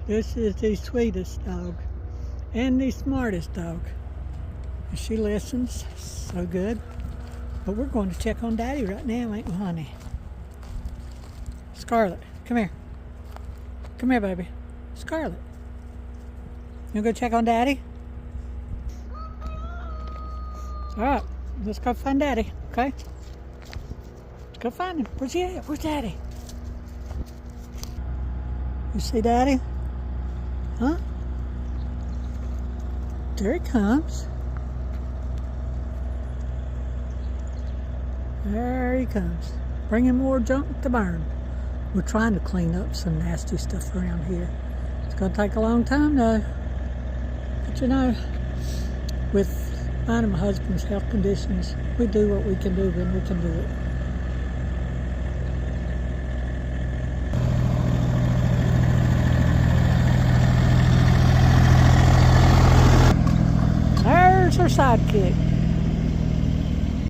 this is the sweetest dog and the smartest dog. She listens so good. But we're going to check on Daddy right now, ain't we, honey? Scarlet, come here. Come here, baby. Scarlet. You gonna go check on Daddy? All right, let's go find Daddy, okay? Let's go find him. Where's he at? Where's Daddy? You see Daddy? Huh? There he comes. There he comes. Bringing more junk to burn. We're trying to clean up some nasty stuff around here. It's going to take a long time though. But you know, with mine and my husband's health conditions, we do what we can do when we can do it. There's our sidekick.